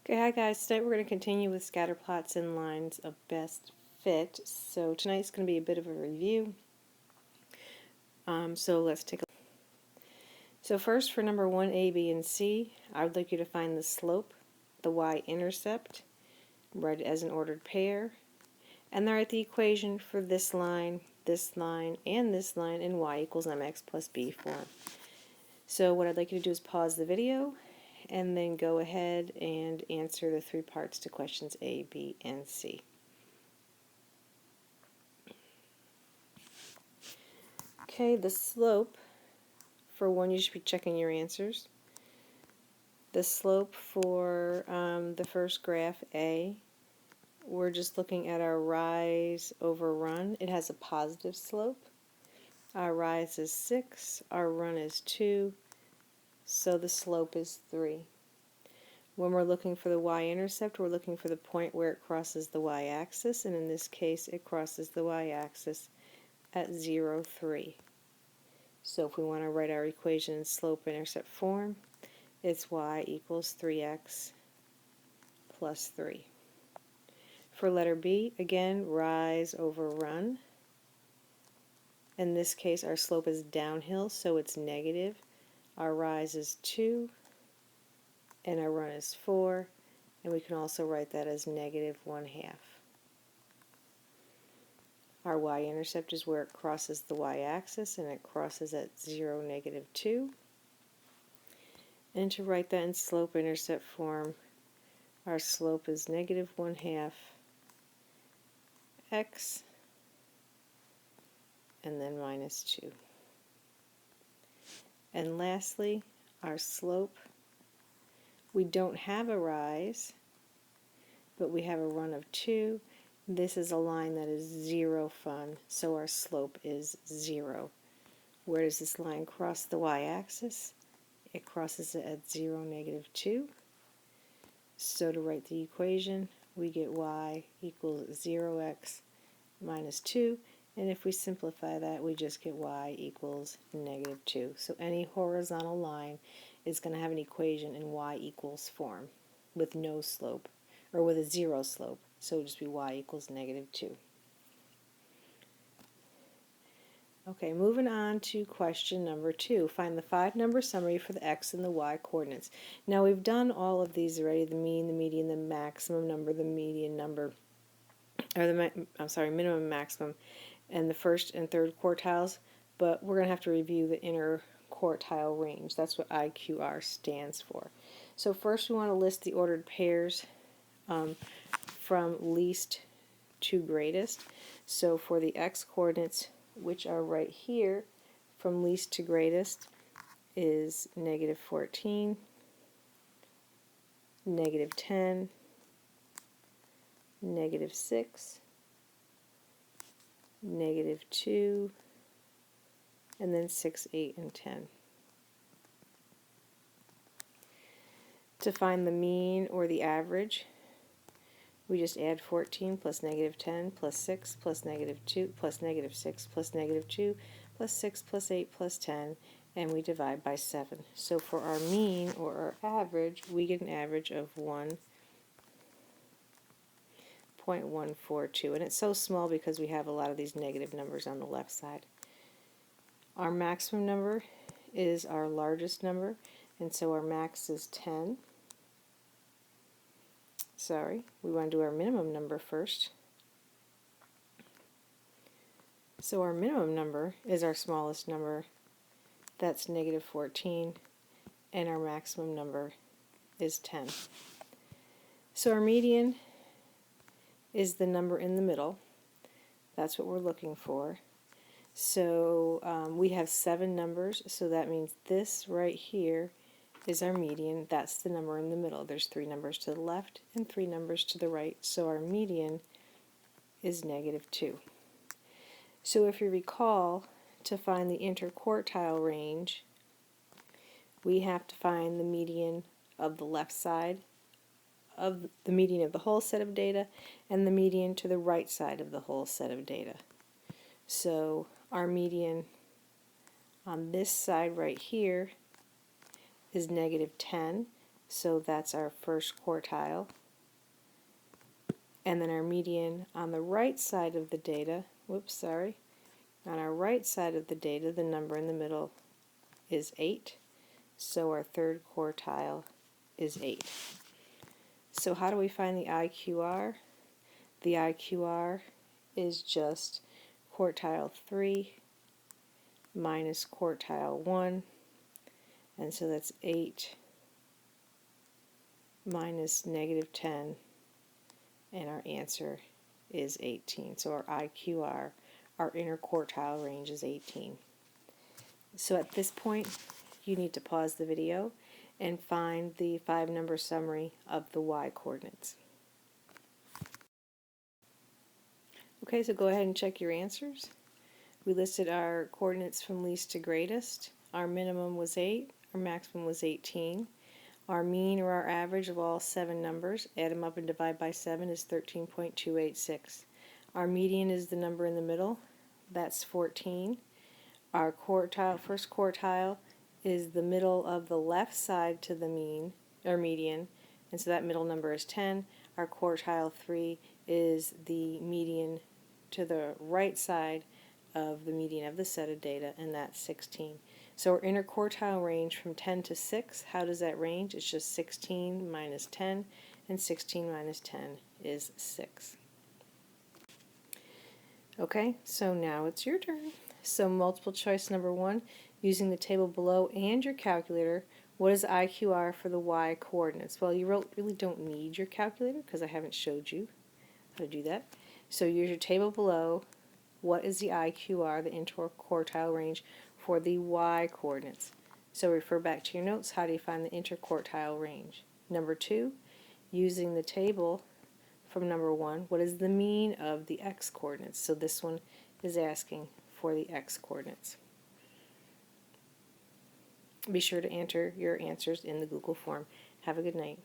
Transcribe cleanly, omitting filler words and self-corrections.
Okay, hi guys. Tonight we're going to continue with scatter plots and lines of best fit. So tonight's going to be a bit of a review. So let's take a look. So first for number 1, A, B, and C, I would like you to find the slope, the y-intercept, write it as an ordered pair, and then write the equation for this line, and this line in y equals mx plus b form. So what I'd like you to do is pause the video and then go ahead and answer the 3 parts to questions A, B, and C. Okay, the slope, for one, you should be checking your answers. The slope for the first graph, A, we're just looking at our rise over run. It has a positive slope. Our rise is 6, our run is 2, so the slope is 3. When we're looking for the y-intercept, we're looking for the point where it crosses the y-axis, and in this case it crosses the y-axis at 0, 3. So if we want to write our equation in slope-intercept form, it's y equals 3x plus 3. For letter B, again, rise over run. In this case, our slope is downhill, so it's negative. Our rise is 2, and our run is 4, and we can also write that as negative 1/2. Our y-intercept is where it crosses the y-axis, and it crosses at 0, negative 2. And to write that in slope-intercept form, our slope is negative 1/2 x and then minus 2. And lastly, our slope, we don't have a rise, but we have a run of 2. This is a line that is 0 fun, so our slope is 0. Where does this line cross the y-axis? It crosses it at 0, negative 2. So to write the equation, we get y equals 0x minus 2, and if we simplify that, we just get y equals negative 2. So any horizontal line is going to have an equation in y equals form with no slope, or with a 0 slope, so it would just be y equals negative 2. Okay, moving on to question number 2. Find the 5-number summary for the x and the y coordinates. Now we've done all of these already, the mean, the median, the maximum number, the median number, or the minimum, maximum, and the first and third quartiles, but we're going to have to review the inner quartile range. That's what IQR stands for. So first we want to list the ordered pairs from least to greatest. So for the x coordinates, which are right here, from least to greatest is negative 14, negative 10, negative 6, negative 2, and then 6, 8, and 10. To find the mean or the average, we just add 14 plus negative 10 plus 6 plus negative 2 plus negative 6 plus negative 2 plus 6 plus 8 plus 10, and we divide by 7. So for our mean or our average, we get an average of 1.142, and it's so small because we have a lot of these negative numbers on the left side. Our maximum number is our largest number, and so our max is 10. Sorry, we want to do our minimum number first. So our minimum number is our smallest number, that's negative 14, and our maximum number is 10. So our median is the number in the middle. That's what we're looking for. So we have 7 numbers, so that means this right here is our median. That's the number in the middle. There's 3 numbers to the left and 3 numbers to the right, so our median is negative 2. So if you recall, to find the interquartile range, we have to find the median of the left side of the median of the whole set of data and the median to the right side of the whole set of data. So our median on this side right here is negative 10, so that's our first quartile. And then our median on the right side of the data, on our right side of the data, the number in the middle is 8, so our third quartile is 8. So how do we find the IQR? The IQR is just quartile 3 minus quartile 1, and so that's 8 minus negative 10, and our answer is 18. So our IQR, our interquartile range, is 18. So at this point, you need to pause the video and find the 5-number summary of the y coordinates. Okay, so go ahead and check your answers. We listed our coordinates from least to greatest. Our minimum was 8, our maximum was 18. Our mean, or our average, of all 7 numbers, add them up and divide by 7, is 13.286. Our median is the number in the middle, that's 14. Our quartile, first quartile, is the middle of the left side to the mean, or median, and so that middle number is 10. Our quartile 3 is the median to the right side of the median of the set of data, and that's 16. So our interquartile range from 10 to 6, how does that range? It's just 16 minus 10, and 16 minus 10 is 6. Okay, so now it's your turn. So multiple choice number 1, using the table below and your calculator, what is IQR for the y coordinates? Well, you really don't need your calculator because I haven't showed you how to do that. So use your table below. What is the IQR, the interquartile range, for the y coordinates? So refer back to your notes. How do you find the interquartile range? Number 2, using the table from number 1, what is the mean of the x coordinates? So this one is asking for the x coordinates. Be sure to enter your answers in the Google form. Have a good night.